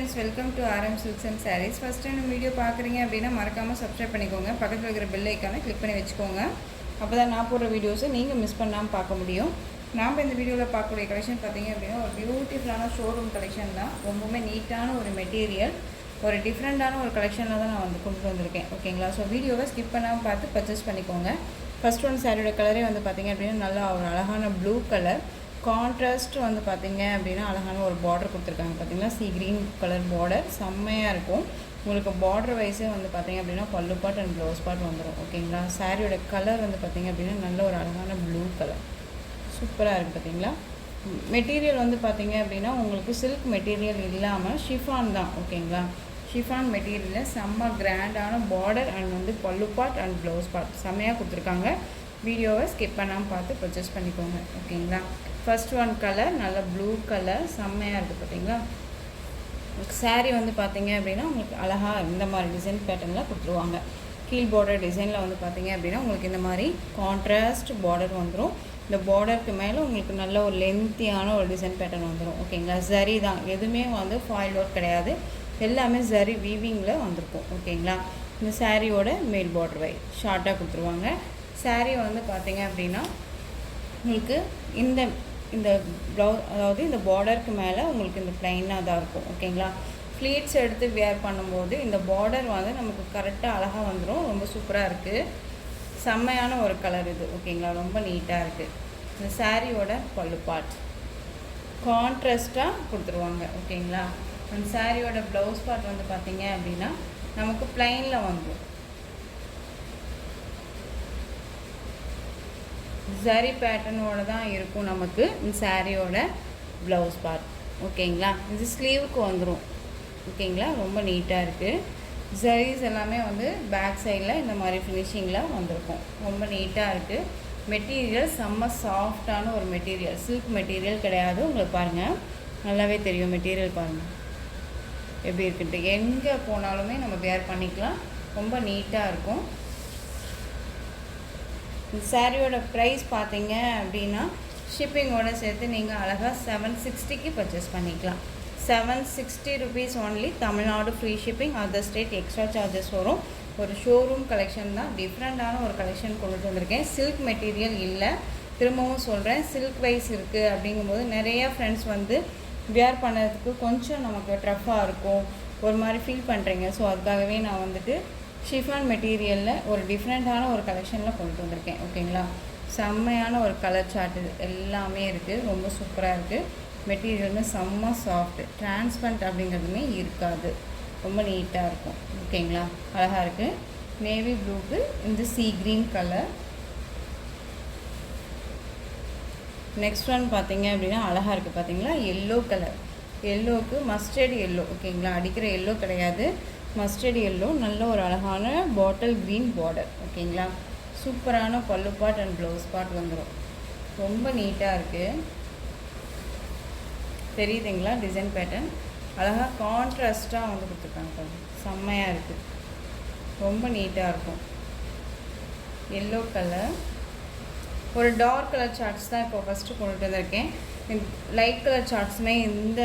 friends, welcome to RM Silks and Sarees. First time video பார்க்குறீங்க அப்படின்னா மறக்காமல் subscribe பண்ணிக்கோங்க. பக்கத்தில் இருக்கிற பெல் ஐக்கானை கிளிக் பண்ணி வச்சுக்கோங்க. அப்போ தான் நான் போடுற வீடியோஸை நீங்கள் மிஸ் பண்ணாமல் பார்க்க முடியும். நாம் இந்த வீடியோவில் பார்க்கக்கூடிய கலெக்ஷன் பார்த்தீங்க அப்படின்னா ஒரு பியூட்டிஃபுல்லான ஷோரூம் கலெக்ஷன் தான். ரொம்பவுமே நீட்டான ஒரு மெட்டீரியல், ஒரு டிஃப்ரெண்ட்டான ஒரு கலெக்ஷனில் தான் நான் கொண்டு வந்திருக்கேன். ஓகேங்களா? ஸோ வீடியோவை ஸ்கிப் பண்ணாமல் பார்த்து பர்ச்சேஸ் பண்ணிக்கோங்க. ஃபர்ஸ்ட் ஒன் சாரியோட கலரே பார்த்தீங்க அப்படின்னா நல்லா ஒரு அழகான ப்ளூ கலர். கான்ட்ராஸ்ட் பார்த்தீங்க அப்படின்னா அழகான ஒரு பார்டர் கொடுத்துருக்காங்க. பார்த்தீங்கன்னா சி க்ரீன் கலர் பார்டர் செம்மையாக இருக்கும். உங்களுக்கு பார்டர் வைஸே பார்த்தீங்க அப்படின்னா பல்லு பார்ட் அண்ட் ப்ளவுஸ் பார்ட் வந்துடும். ஓகேங்களா? சாரியோட கலர் பார்த்தீங்க அப்படின்னா நல்ல ஒரு அழகான ப்ளூ கலர் சூப்பராக இருக்குது. பார்த்தீங்களா? மெட்டீரியல் பார்த்தீங்க அப்படின்னா உங்களுக்கு சில்க் மெட்டீரியல் இல்லாமல் ஷிஃபான் தான். ஓகேங்களா? ஷிஃபான் மெட்டீரியலில் செம்ம கிராண்டான பார்டர் அண்ட் பல்லு பார்ட் அண்ட் ப்ளவுஸ் பார்ட் செம்மையாக கொடுத்துருக்காங்க. வீடியோவை ஸ்கிப் பண்ணாமல் பார்த்து பர்ச்சேஸ் பண்ணிக்கோங்க. ஓகேங்களா? ஃபர்ஸ்ட் ஒன் கலர் நல்ல ப்ளூ கலர் செம்மையாக இருக்குது. பார்த்தீங்களா? சாரீ பார்த்தீங்க அப்படின்னா உங்களுக்கு அழகாக இந்த மாதிரி டிசைன் பேட்டர்னில் கொடுத்துருவாங்க. கீழ் பார்டர் டிசைனில் பார்த்தீங்க அப்படின்னா உங்களுக்கு இந்த மாதிரி கான்ட்ராஸ்ட் பார்டர் வந்துடும். இந்த பார்டருக்கு மேலே உங்களுக்கு நல்ல ஒரு லென்த்தியான ஒரு டிசைன் பேட்டர்ன் வந்துடும். ஓகேங்களா? ஜரி தான், எதுவுமே ஃபாயில் ஒர்க் கிடையாது, எல்லாமே ஜரி வீவிங்கில் வந்திருக்கும். ஓகேங்களா? இந்த சாரியோட மேல் பார்டர் வை ஷார்ட்டாக கொடுத்துருவாங்க. சாரீ பார்த்தீங்க அப்படின்னா உங்களுக்கு இந்த இந்த ப்ளவுஸ், அதாவது இந்த பார்டருக்கு மேலே உங்களுக்கு இந்த ப்ளைனாக தான் இருக்கும். ஓகேங்களா? ஃப்ளீட்ஸ் எடுத்து வேர் பண்ணும்போது இந்த பார்டர் நமக்கு கரெக்டாக அழகாக வந்துடும். ரொம்ப சூப்பராக இருக்குது, செம்மையான ஒரு கலர் இது. ஓகேங்களா? ரொம்ப நீட்டாக இருக்குது. இந்த சாரியோட பல்லு பார்ட் கான்ட்ராஸ்ட்டாக கொடுத்துருவாங்க. ஓகேங்களா? அந்த சாரியோட ப்ளவுஸ் பார்ட் பார்த்தீங்க அப்படின்னா நமக்கு ப்ளைனில் வந்துடும். ஜரி பேட்டர்னோடு தான் இருக்கும் நமக்கு இந்த சாரியோட ப்ளவுஸ் பார்ட். ஓகேங்களா? இது ஸ்லீவுக்கு வந்துடும். ஓகேங்களா? ரொம்ப நீட்டாக இருக்குது. ஜரீஸ் எல்லாமே பேக் சைடில் இந்த மாதிரி ஃபினிஷிங்கில் வந்திருக்கும். ரொம்ப நீட்டாக இருக்குது. மெட்டீரியல் செம்ம சாஃப்டான ஒரு மெட்டீரியல், சில்க் மெட்டீரியல் கிடையாது. உங்களுக்கு பாருங்கள், நல்லாவே தெரியும். மெட்டீரியல் பாருங்கள் எப்படி இருக்குன்ட்டு. எங்கே போனாலுமே நம்ம வேர் பண்ணிக்கலாம். ரொம்ப நீட்டாக இருக்கும். இந்த சாரியோட ப்ரைஸ் பார்த்தீங்க அப்படின்னா ஷிப்பிங்கோடு சேர்த்து நீங்கள் அழகாக 760க்கு பர்ச்சேஸ் பண்ணிக்கலாம். 760 rupees only. Tamil Nadu free shipping, other state extra charges வரும். ஒரு ஷோரூம் கலெக்ஷன் தான், டிஃப்ரெண்ட்டான ஒரு கலெக்ஷன் கொண்டு வந்திருக்கேன். சில்க் மெட்டீரியல் இல்லை, திரும்பவும் சொல்கிறேன், சில்க் வைஸ் இருக்குது. அப்படிங்கும்போது நிறையா ஃப்ரெண்ட்ஸ் வியர் பண்ணுறதுக்கு கொஞ்சம் நமக்கு டஃப்பாக இருக்கும், ஒரு மாதிரி ஃபீல் பண்ணுறீங்க. ஸோ அதுக்காகவே நான் ஷிஃபான் மெட்டீரியலில் ஒரு டிஃப்ரெண்ட்டான ஒரு கலெக்ஷனில் கொண்டு வந்திருக்கேன். ஓகேங்களா? செம்மையான ஒரு கலர் சார்ட் எல்லாமே இருக்குது. ரொம்ப சூப்பராக இருக்குது. மெட்டீரியலுமே செம்ம சாஃப்ட், டிரான்ஸ்பரண்ட் அப்படிங்கிறதுமே இருக்காது. ரொம்ப நீட்டாக இருக்கும். ஓகேங்களா? அழகாக இருக்குது. நேவி ப்ளூக்கு இந்த sea green colour. Next one பார்த்தீங்க அப்படின்னா அழகாக இருக்குது. பார்த்தீங்களா? Yellow colour. எல்லோவுக்கு மஸ்டர்ட் எல்லோ. ஓகேங்களா? அடிக்கிற எல்லோ கிடையாது, மஸ்டர்ட் எல்லோ. நல்ல ஒரு அழகான பாட்டில் க்ரீன் பார்டர். ஓகேங்களா? சூப்பரான பல்லு பார்ட் அண்ட் ப்ளவுஸ் பார்ட் வந்துடும். ரொம்ப நீட்டாக இருக்குது. தெரியுதுங்களா? டிசைன் பேட்டர்ன் அழகாக கான்ட்ராஸ்ட்டாக கொடுத்துருக்காங்க. செம்மையாக இருக்குது. ரொம்ப நீட்டாக இருக்கும். Yellow colour. ஒரு டார்க் கலர் சார்ட்ஸ் தான் இப்போ ஃபஸ்ட்டு கொண்டுட்டு வந்திருக்கேன். லைட் கலர் சார்ட்ஸுமே இந்த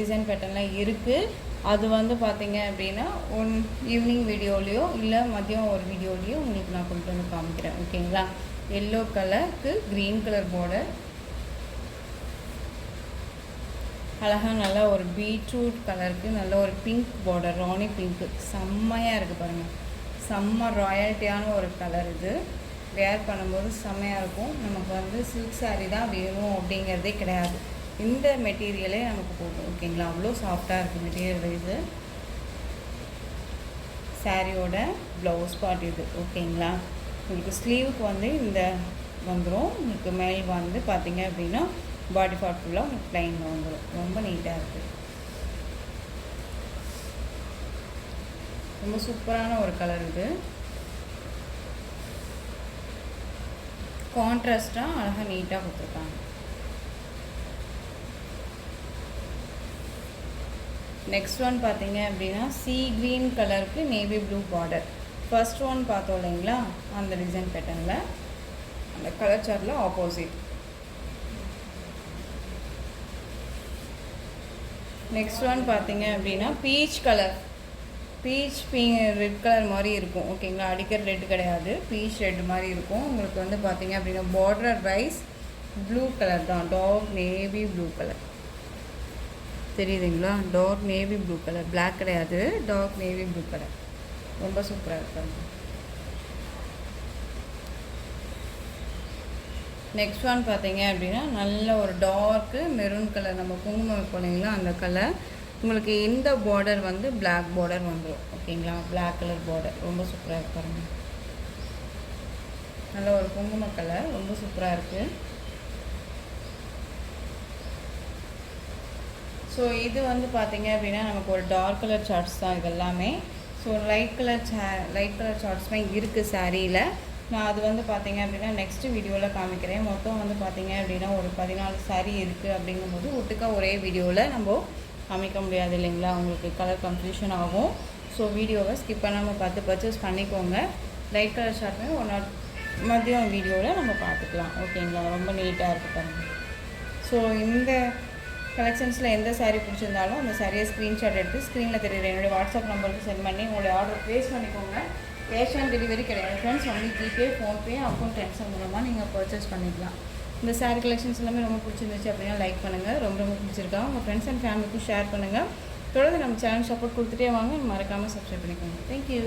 டிசைன் பேட்டர்னில் இருக்குது. அது பார்த்தீங்க அப்படின்னா ஈவினிங் வீடியோலேயோ இல்லை மதியம் ஒரு வீடியோலேயோ உங்களுக்கு நான் கொண்டு காமிக்கிறேன். ஓகேங்களா? எல்லோ கலருக்கு க்ரீன் கலர் பார்டர். அழகாக நல்லா ஒரு பீட்ரூட் கலருக்கு நல்ல ஒரு பிங்க் பார்டர், ராணி பிங்க்கு. செம்மையாக இருக்குது பாருங்கள். செம்ம ராயல்ட்டியான ஒரு கலர் இது. வேர் பண்ணும்போது செம்மையாக இருக்கும். நமக்கு சில்க் சாரீ தான் வேணும் அப்படிங்கிறதே கிடையாது, இந்த மெட்டீரியலே நமக்கு போகும். ஓகேங்களா? அவ்வளோ சாஃப்டாக இருக்குது மெட்டீரியல் வைஸு. சாரியோட ப்ளவுஸ் பார்ட் இது. ஓகேங்களா? உங்களுக்கு ஸ்லீவுக்கு இந்த வந்துடும். உங்களுக்கு மேல் பார்த்தீங்க அப்படின்னா பாடி பார்ட் ஃபுல்லாக உங்களுக்கு ப்ளைனில் வந்துடும். ரொம்ப நீட்டாக இருக்குது. ரொம்ப சூப்பரான ஒரு கலர் இது. கான்ட்ராஸ்ட்டாக அழகாக நீட்டாக கொடுத்துருக்காங்க. நெக்ஸ்ட் ஒன் பார்த்தீங்க அப்படின்னா சீ க்ரீன் கலருக்கு navy blue border. First one பார்த்தோம் இல்லைங்களா, அந்த டிசைன் பேட்டர்னில் அந்த கலர் சார்ட்டில் ஆப்போசிட். நெக்ஸ்ட் ஒன் பார்த்தீங்க அப்படின்னா peach colour. Beach red colour மாதிரி இருக்கும். ஓகேங்களா, அடிக்கிற ரெட் கிடையாது, பீச் ரெட் மாதிரி இருக்கும். உங்களுக்கு வந்து பார்த்தீங்க அப்படின்னா பார்டர் வைஸ் ப்ளூ கலர் தான், டார்க் நேவி ப்ளூ கலர் தெரியுதுங்களா? Dark navy blue colour, black கிடையாது, டார்க் நேவி ப்ளூ கலர். ரொம்ப சூப்பராக இருக்காங்க. நெக்ஸ்ட் ஒன் பார்த்தீங்க அப்படின்னா நல்ல ஒரு டார்க்கு மெரூன் கலர், நம்ம குங்குமம் போனீங்களா அந்த கலர். உங்களுக்கு இந்த பார்டர் வந்து பிளாக் பார்டர் வந்துடும். ஓகேங்களா, பிளாக் கலர் பார்டர் ரொம்ப சூப்பராக இருப்பாருங்க. நல்ல ஒரு குங்கும கலர், ரொம்ப சூப்பராக இருக்குது. ஸோ இது வந்து பார்த்தீங்க அப்படின்னா நமக்கு ஒரு டார்க் கலர் சார்ட்ஸ் தான் இது எல்லாமே. ஸோ லைட் கலர் சார்ட்ஸுமே இருக்குது சாரியில். நான் அது வந்து பார்த்தீங்க அப்படின்னா நெக்ஸ்ட் வீடியோவில் காமிக்கிறேன். மொத்தம் வந்து பார்த்தீங்க அப்படின்னா ஒரு 14 சாரீ இருக்குது. அப்படிங்கும்போது ஒட்டுக்கா ஒரே வீடியோவில் நம்ம காமிக்க முடியாது இல்லைங்களா, உங்களுக்கு கலர் கன்ஃபியூஷன் ஆகும். ஸோ வீடியோவை ஸ்கிப் பண்ணாமல் பார்த்து பர்ச்சேஸ் பண்ணிக்கோங்க. லைட் கலர் ஷார்ட்டுமே மதியம் வீடியோவில் நம்ம பார்த்துக்கலாம். ஓகேங்களா, ரொம்ப நீட்டாக இருக்குது பாருங்கள். ஸோ இந்த கலெக்ஷன்ஸில் எந்த சாரீ பிடிச்சிருந்தாலும் அந்த சாரியை ஸ்க்ரீன்ஷாட் எடுத்து ஸ்க்ரீனில் தெரியுற என்னுடைய வாட்ஸ்அப் நம்பருக்கு சென்ட் பண்ணி உங்களுடைய ஆர்டர் ப்ளேஸ் பண்ணிக்கோங்க. கேஷ் ஆன் டெலிவரி கிடையாது friends, only GPay, PhonePe, account transfer மூலமாக நீங்கள் பர்ச்சேஸ் பண்ணிக்கலாம். இந்த சாரீ கலெக்ஷன்ஸ் எல்லாமே ரொம்ப பிடிச்சிருந்துச்சு அப்படின்னா லைக் பண்ணுங்கள். ரொம்ப பிடிச்சிருக்கா உங்கள் ஃப்ரெண்ட்ஸ் அண்ட் ஃபேமிலிக்கும் ஷேர் பண்ணுங்கள். தொடர்ந்து நம்ம சேனல் சப்போர்ட் கொடுத்துட்டே வாங்க. மறக்காமல் சப்ஸ்கிரைப் பண்ணிக்கோங்க. தேங்க்யூ.